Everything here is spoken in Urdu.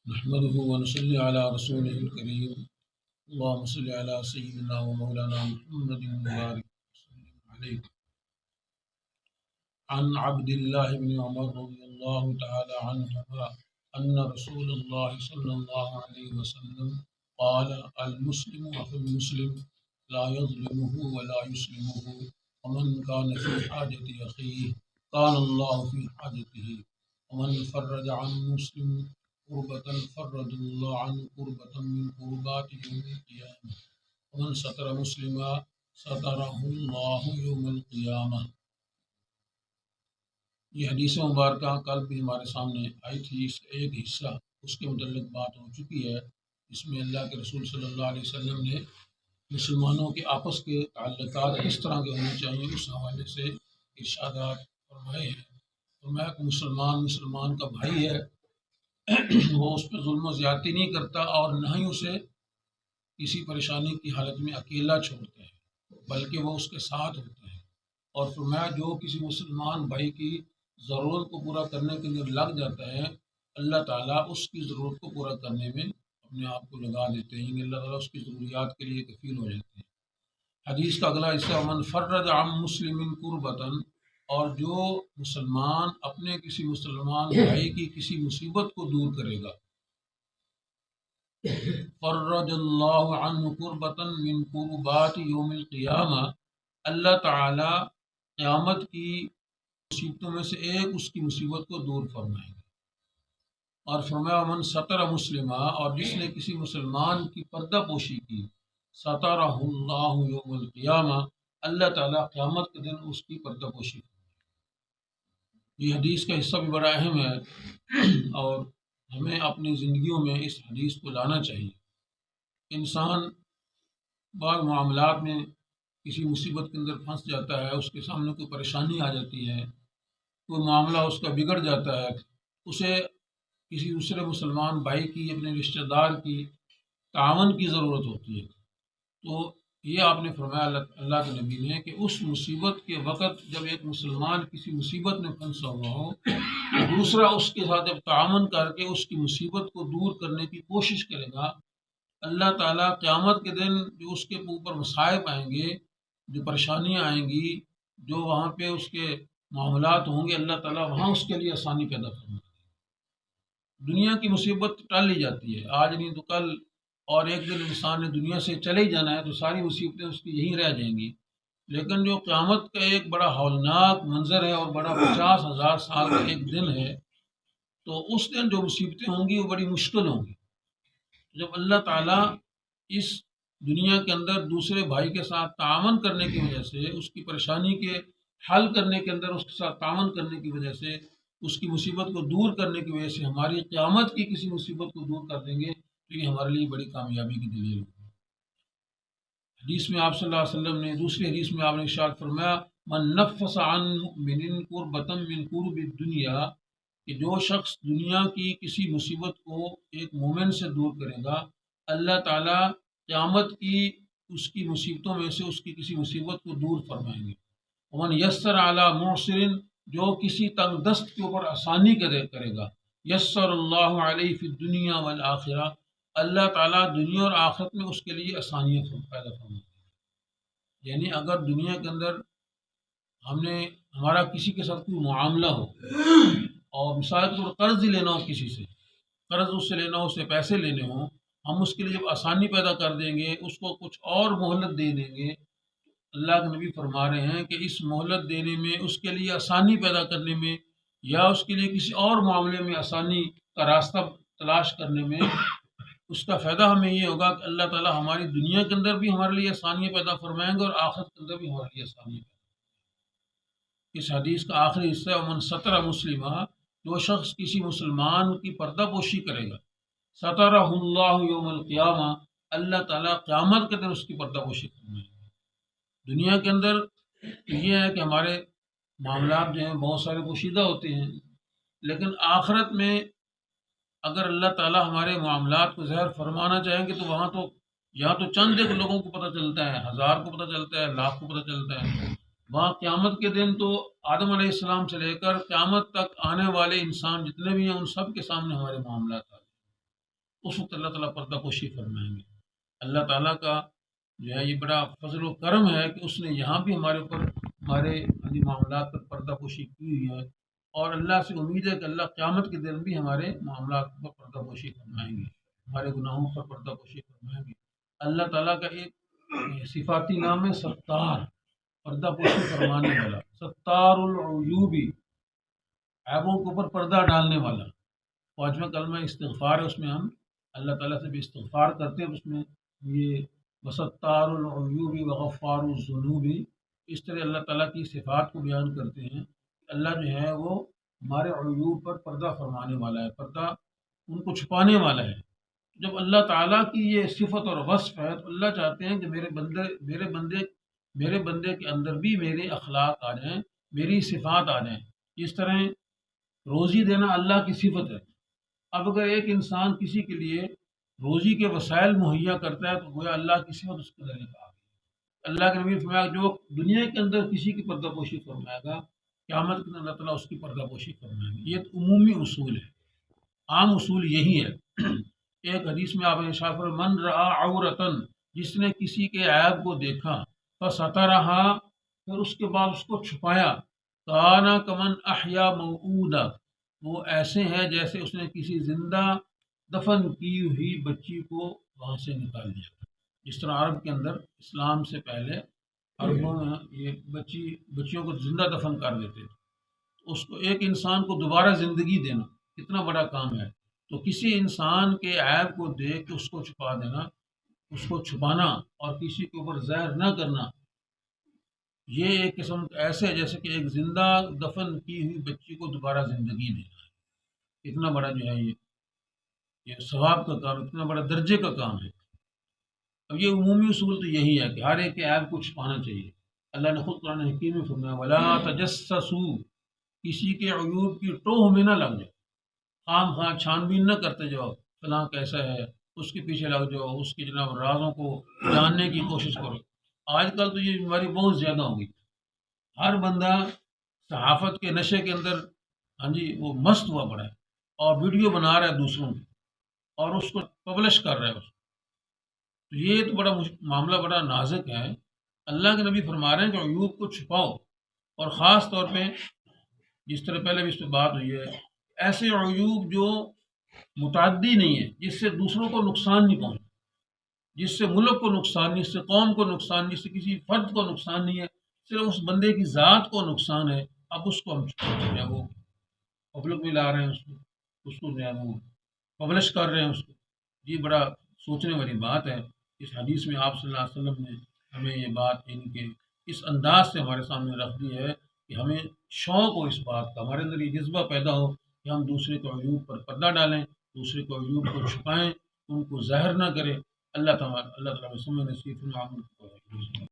نحمده ونصلي على رسوله الكريم اللهم صل على سيدنا ومولانا محمد وبارك وسلم عليه. عن عبد الله بن عمر رضي الله تعالى عنهما أن رسول الله صلى الله عليه وسلم قال: المسلم أخو المسلم لا يظلمه ولا يسلمه، ومن كان في حاجة أخيه كان الله في حاجته، ومن فرج عن مسلم كربة فرج الله عنه كربة من كربات يوم القيامة، ومن ستر مسلما ستره الله يوم القيامة۔ یہ حدیث مبارکہ کل بھی ہمارے سامنے آئی تھی۔ اس کا ایک حصہ اس کے متعلق بات ہو چکی ہے، اس میں اللہ کے رسول صلی اللہ علیہ وسلم نے مسلمانوں کے آپس کے تعلقات کس طرح کے ہونے چاہیے اس حوالے سے ارشادات فرمائے ہیں۔ فرمایا کہ مسلمان کا بھائی ہے، وہ اس پہ ظلم و زیادتی نہیں کرتا اور نہ ہی اسے کسی پریشانی کی حالت میں اکیلا چھوڑتا ہے، بلکہ وہ اس کے ساتھ ہوتا ہے۔ اور فرمایا جو کسی مسلمان بھائی کی ضرورت کو پورا کرنے کے لیے لگ جاتا ہے، اللہ تعالیٰ اس کی ضرورت کو پورا کرنے میں اپنے آپ کو لگا دیتے ہیں، یعنی اللہ تعالیٰ اس کی ضروریات کے لیے کفیل ہو جاتے ہیں۔ حدیث کا اگلا حصہ من فرج عن مسلم کربتن، اور جو مسلمان اپنے کسی مسلمان بھائی کی کسی مصیبت کو دور کرے گا، فرج اللہ عنہ کربتن من کربات یوم القیامہ، اللہ تعالیٰ قیامت کی مصیبتوں میں سے ایک اس کی مصیبت کو دور فرمائیں گے۔ اور فرمایا من ستر مسلمہ، اور جس نے کسی مسلمان کی پردہ پوشی کی، سترہ اللہ یوم القیامہ، اللہ تعالیٰ قیامت کے دن اس کی پردہ پوشی فرمائیں گے۔ یہ حدیث کا حصہ بھی بڑا اہم ہے اور ہمیں اپنی زندگیوں میں اس حدیث کو لانا چاہیے۔ انسان بعض معاملات میں کسی مصیبت کے اندر پھنس جاتا ہے، اس کے سامنے کوئی پریشانی آ جاتی ہے، کوئی معاملہ اس کا بگڑ جاتا ہے، اسے کسی دوسرے مسلمان بھائی کی، اپنے رشتہ دار کی تعاون کی ضرورت ہوتی ہے۔ تو یہ آپ نے فرمایا اللہ کے نبی نے کہ اس مصیبت کے وقت جب ایک مسلمان کسی مصیبت میں پھنسا ہوا ہو تو دوسرا اس کے ساتھ جب تعاون کر کے اس کی مصیبت کو دور کرنے کی کوشش کرے گا، اللہ تعالیٰ قیامت کے دن جو اس کے اوپر مصائب آئیں گے، جو پریشانیاں آئیں گی، جو وہاں پہ اس کے معاملات ہوں گے، اللہ تعالیٰ وہاں اس کے لیے آسانی پیدا فرمائے گا۔ دنیا کی مصیبت ٹال لی جاتی ہے، آج نہیں تو کل، اور ایک دن انسان نے دنیا سے چلے ہی جانا ہے تو ساری مصیبتیں اس کی یہیں رہ جائیں گی۔ لیکن جو قیامت کا ایک بڑا ہولناک منظر ہے اور بڑا 50,000 سال کا ایک دن ہے، تو اس دن جو مصیبتیں ہوں گی وہ بڑی مشکل ہوں گی۔ جب اللہ تعالیٰ اس دنیا کے اندر دوسرے بھائی کے ساتھ تعاون کرنے کی وجہ سے، اس کی پریشانی کے حل کرنے کے اندر اس کے ساتھ تعاون کرنے کی وجہ سے، اس کی مصیبت کو دور کرنے کی وجہ سے ہماری قیامت کی کسی مصیبت کو دور کر دیں گے، تو یہ ہمارے لیے بڑی کامیابی کی دلیل ہوگی۔ حدیث میں آپ صلی اللہ علیہ وسلم نے، دوسری حدیث میں آپ نے ارشاد فرمایا من نفس عن مؤمن کربۃ من کرب الدنیا، کہ جو شخص دنیا کی کسی مصیبت کو ایک مومن سے دور کرے گا، اللہ تعالیٰ قیامت کی اس کی مصیبتوں میں سے اس کی کسی مصیبت کو دور فرمائیں گے۔ ومن یسر علی معسر، جو کسی تنگ دست کے اوپر آسانی کرے گا، یسر اللہ علیہ فی الدنیا والآخرہ، اللہ تعالیٰ دنیا اور آخرت میں اس کے لیے آسانیاں پیدا فرمائیں گے۔ یعنی اگر دنیا کے اندر ہمارا کسی کے ساتھ کوئی معاملہ ہو اور مثال کے طور پر قرض ہی لینا ہو، کسی سے قرض اس سے لینا ہو، اس سے پیسے لینے ہوں، ہم اس کے لیے جب آسانی پیدا کر دیں گے، اس کو کچھ اور مہلت دے دیں گے، اللہ کے نبی فرما رہے ہیں کہ اس مہلت دینے میں، اس کے لیے آسانی پیدا کرنے میں، یا اس کے لیے کسی اور معاملے میں آسانی کا راستہ تلاش کرنے میں، اس کا فائدہ ہمیں یہ ہوگا کہ اللہ تعالیٰ ہماری دنیا کے اندر بھی ہمارے لیے آسانیاں پیدا فرمائیں گے اور آخرت کے اندر بھی ہمارے لیے آسانیاں پیدا فرمائیں گے۔ اس حدیث کا آخری حصہ ہے من ستر مسلمہ، جو شخص کسی مسلمان کی پردہ پوشی کرے گا، سترہ اللہ یوم القیامہ، اللہ تعالیٰ قیامت کے دن اس کی پردہ پوشی فرمائیں گے۔ دنیا کے اندر یہ ہے کہ ہمارے معاملات جو ہیں بہت سارے پوشیدہ ہوتے ہیں، لیکن آخرت میں اگر اللہ تعالیٰ ہمارے معاملات کو ظاہر فرمانا چاہیں گے تو وہاں تو یہاں تو چند ایک لوگوں کو پتہ چلتا ہے، 1000 کو پتہ چلتا ہے، لاکھ کو پتہ چلتا ہے، وہاں قیامت کے دن تو آدم علیہ السلام سے لے کر قیامت تک آنے والے انسان جتنے بھی ہیں ان سب کے سامنے ہمارے معاملات آتے ہیں۔ اس وقت اللہ تعالیٰ پردہ پوشی فرمائیں گے۔ اللہ تعالیٰ کا جو ہے یہ بڑا فضل و کرم ہے کہ اس نے یہاں بھی ہمارے اوپر ہمارے معاملات پر پردہ پوشی کی ہوئی ہے، اور اللہ سے امید ہے کہ اللہ قیامت کے دن بھی ہمارے معاملات پر پردہ پوشی فرمائیں گے، ہمارے گناہوں پر پردہ پوشی فرمائیں گے۔ اللہ تعالیٰ کا ایک صفاتی نام ہے ستار، پردہ پوشی فرمانے والا، ستار العیوبی، عیبوں کے اوپر پردہ ڈالنے والا۔ پانچواں کلمہ استغفار ہے، اس میں ہم اللہ تعالیٰ سے بھی استغفار کرتے ہیں، اس میں یہ وستار العیوب وغفار الذنوب، اس طرح اللہ تعالیٰ کی صفات کو بیان کرتے ہیں۔ اللہ جو ہے وہ ہمارے عیوب پر پردہ فرمانے والا ہے، پردہ ان کو چھپانے والا ہے۔ جب اللہ تعالیٰ کی یہ صفت اور وصف ہے تو اللہ چاہتے ہیں کہ میرے بندے کے اندر بھی میرے اخلاق آ جائیں، میری صفات آ جائیں۔ اس طرح روزی دینا اللہ کی صفت ہے۔ اب اگر ایک انسان کسی کے لیے روزی کے وسائل مہیا کرتا ہے تو گویا اللہ کی صفت اس کے ذریعے کہا گیا۔ اللہ کے نبی نے فرمایا جو دنیا کے اندر کسی کی پردہ پوشی فرمائے گا، قیامت کے دن اللہ تعالیٰ اس کی پردہ پوشی فرمائیں گے۔ یہ تو عمومی اصول ہے، عام اصول یہی ہے۔ ایک حدیث میں آپ نے ارشاد فرمایا من رعا عورتن، جس نے کسی کے عیب کو دیکھا، فسترہا، پھر اس کے بعد اس کو چھپایا، کانا کمن احیا موعودہ، وہ ایسے ہے جیسے اس نے کسی زندہ دفن کی ہوئی بچی کو وہاں سے نکال دیا۔ جس طرح عرب کے اندر اسلام سے پہلے عربوں میں یہ بچیوں کو زندہ دفن کر دیتے تھے، اس کو ایک انسان کو دوبارہ زندگی دینا کتنا بڑا کام ہے۔ تو کسی انسان کے عیب کو دیکھ کے اس کو چھپا دینا، اس کو چھپانا اور کسی کے اوپر زہر نہ کرنا، یہ ایک قسم ایسے جیسے کہ ایک زندہ دفن کی ہوئی بچی کو دوبارہ زندگی دینا ہے۔ اتنا بڑا جو ہے یہ ثواب کا کام، اتنا بڑا درجے کا کام ہے۔ اب یہ عمومی اصول تو یہی ہے کہ ہر ایک کے عیب کو چھپانا چاہیے۔ اللہ نے خود قرآن حکیم میں فرمایا ولا تجسسوا، کسی کے عیوب کی ٹوہ میں نہ لگ جاؤ، خام خواہ چھان بین نہ کرتے جاؤ فلاں کیسا ہے، اس کے پیچھے لگ جاؤ، اس کی جناب رازوں کو جاننے کی کوشش کرو۔ آج کل تو یہ بیماری بہت زیادہ ہو گئی، ہر بندہ صحافت کے نشے کے اندر وہ مست ہوا پڑا ہے اور ویڈیو بنا رہا ہے دوسروں کی اور اس کو پبلش کر رہا ہے۔ تو یہ تو بڑا معاملہ بڑا نازک ہے۔ اللہ کے نبی فرما رہے ہیں کہ عیوب کو چھپاؤ، اور خاص طور پہ جس طرح پہلے بھی اس پہ بات ہوئی ہے، ایسے عیوب جو متعدی نہیں ہے، جس سے دوسروں کو نقصان نہیں پہنچتا، جس سے ملک کو نقصان نہیں، جس سے قوم کو نقصان نہیں، جس سے کسی فرد کو نقصان نہیں ہے، صرف اس بندے کی ذات کو نقصان ہے، اب اس کو ہم جو ہے وہ پبلک میں لا رہے ہیں، اس کو جو ہے وہ پبلش کر رہے ہیں اس کو۔ یہ بڑا سوچنے والی بات ہے۔ اس حدیث میں آپ صلی اللہ علیہ وسلم نے ہمیں یہ بات ان کے اس انداز سے ہمارے سامنے رکھ دی ہے کہ ہمیں شوق ہو اس بات کا، ہمارے اندر یہ جذبہ پیدا ہو کہ ہم دوسرے کے عیوب پر پردہ ڈالیں، دوسرے کے عیوب کو چھپائیں، ان کو ظاہر نہ کریں۔ اللہ تعالیٰ ہمیں سمجھ نصیب فرمائے۔